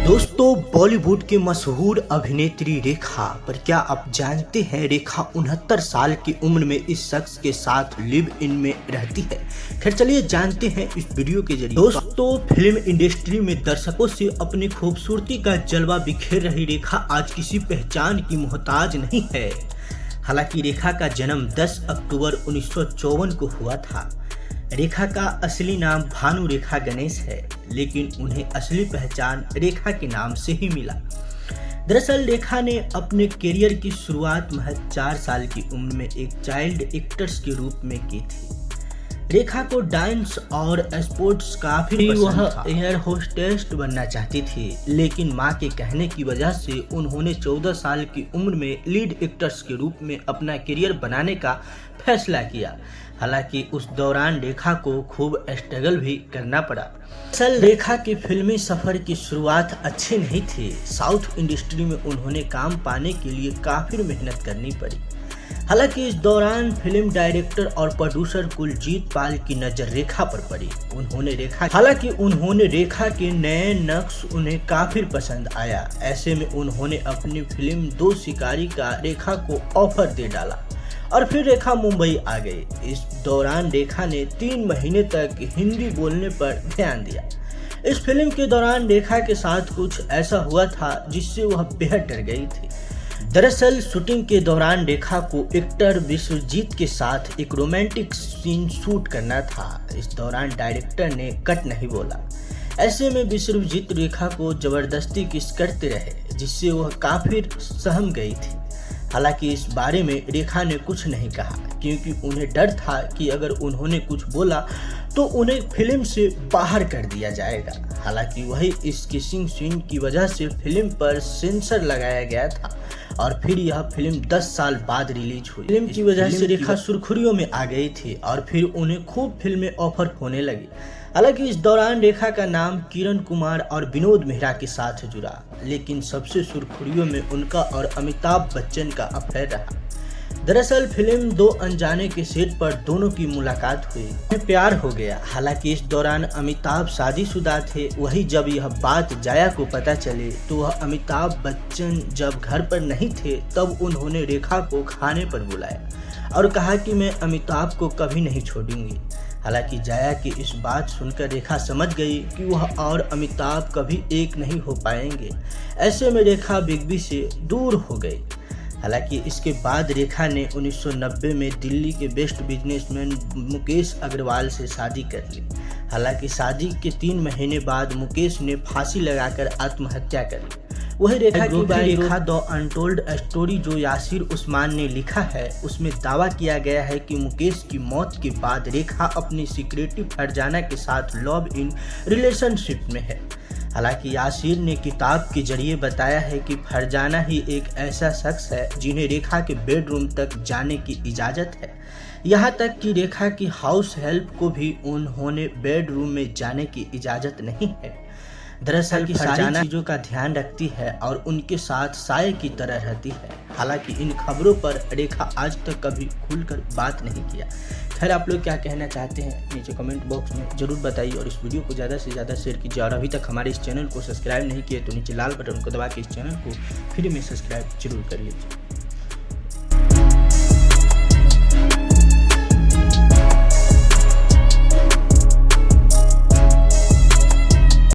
दोस्तों, बॉलीवुड के मशहूर अभिनेत्री रेखा, पर क्या आप जानते हैं रेखा 69 साल की उम्र में इस शख्स के साथ लिव इन में रहती है। खैर चलिए जानते हैं इस वीडियो के जरिए। दोस्तों, फिल्म इंडस्ट्री में दर्शकों से अपनी खूबसूरती का जलवा बिखेर रही रेखा आज किसी पहचान की मोहताज नहीं है। हालांकि रेखा का जन्म 10 अक्टूबर 1954 को हुआ था। रेखा का असली नाम भानु रेखा गणेश है, लेकिन उन्हें असली पहचान रेखा के नाम से ही मिला। दरअसल रेखा ने अपने करियर की शुरुआत महज 4 साल की उम्र में एक चाइल्ड एक्ट्रेस के रूप में की थी। रेखा को डांस और स्पोर्ट्स काफी पसंद था। एयर होस्टेस बनना चाहती थी, लेकिन मां के कहने की वजह से उन्होंने 14 साल की उम्र में लीड एक्ट्रेस के रूप में अपना करियर बनाने का फैसला किया। हालांकि उस दौरान रेखा को खूब स्ट्रगल भी करना पड़ा। असल रेखा के फिल्मी सफर की शुरुआत अच्छी नहीं थी। साउथ इंडस्ट्री में उन्होंने काम पाने के लिए काफी मेहनत करनी पड़ी। हालांकि इस दौरान फिल्म डायरेक्टर और प्रोड्यूसर कुलजीत पाल की नजर रेखा पर पड़ी। उन्होंने रेखा के नए नक्श उन्हें काफी पसंद आया। ऐसे में उन्होंने अपनी फिल्म दो शिकारी का रेखा को ऑफर दे डाला और फिर रेखा मुंबई आ गई। इस दौरान रेखा ने 3 महीने तक हिंदी बोलने पर ध्यान दिया। इस फिल्म के दौरान रेखा के साथ कुछ ऐसा हुआ था जिससे वह बेहद डर गई थी। दरअसल शूटिंग के दौरान रेखा को एक्टर विश्वजीत के साथ एक रोमांटिक सीन शूट करना था। इस दौरान डायरेक्टर ने कट नहीं बोला। ऐसे में विश्वजीत रेखा को जबरदस्ती किस करते रहे, जिससे वह काफी सहम गई थी। हालांकि इस बारे में रेखा ने कुछ नहीं कहा, क्योंकि उन्हें डर था कि अगर उन्होंने कुछ बोला तो उन्हें फिल्म से बाहर कर दिया जाएगा। हालांकि वही इस किसिंग सीन की वजह से फिल्म पर सेंसर लगाया गया था और फिर यह फिल्म 10 साल बाद रिलीज हुई। फिल्म की वजह से रेखा सुर्खियों में आ गई थी और फिर उन्हें खूब फिल्में ऑफर होने लगी। हालांकि इस दौरान रेखा का नाम किरण कुमार और विनोद मेहरा के साथ जुड़ा, लेकिन सबसे सुर्खियों में उनका और अमिताभ बच्चन का अफेयर रहा। दरअसल फिल्म दो अनजाने के सेट पर दोनों की मुलाकात हुई, उन्हें प्यार हो गया। हालांकि इस दौरान अमिताभ शादीशुदा थे। वही जब यह बात जाया को पता चले तो वह अमिताभ बच्चन जब घर पर नहीं थे तब उन्होंने रेखा को खाने पर बुलाया और कहा कि मैं अमिताभ को कभी नहीं छोड़ूंगी। हालांकि जाया की इस बात सुनकर रेखा समझ गई कि वह और अमिताभ कभी एक नहीं हो पाएंगे। ऐसे में रेखा बिग बी से दूर हो गई। हालांकि इसके बाद रेखा ने 1990 में दिल्ली के बेस्ट बिजनेसमैन मुकेश अग्रवाल से शादी कर ली। हालांकि शादी के 3 महीने बाद मुकेश ने फांसी लगाकर आत्महत्या कर ली। वही रेखा की रेखा द अनटोल्ड स्टोरी जो यासिर उस्मान ने लिखा है, उसमें दावा किया गया है कि मुकेश की मौत के बाद रेखा अपनी सिक्रेटिव फरजाना के साथ लव इन रिलेशनशिप में है। हालांकि यासिर ने किताब के जरिए बताया है कि फरजाना ही एक ऐसा शख्स है जिन्हें रेखा के बेडरूम तक जाने की इजाज़त है। यहाँ तक कि रेखा की हाउस हेल्प को भी उन्होंने बेडरूम में जाने की इजाज़त नहीं है। दरअसल फरजाना चीज़ों का ध्यान रखती है और उनके साथ साये की तरह रहती है। हालांकि इन खबरों पर रेखा आज तक कभी खुलकर बात नहीं किया। खैर आप लोग क्या कहना चाहते हैं नीचे कमेंट बॉक्स में ज़रूर बताइए और इस वीडियो को ज़्यादा से ज़्यादा शेयर कीजिए। और अभी तक हमारे इस चैनल को सब्सक्राइब नहीं किए तो नीचे लाल बटन को दबा के इस चैनल को फ्री में सब्सक्राइब जरूर कर लीजिए।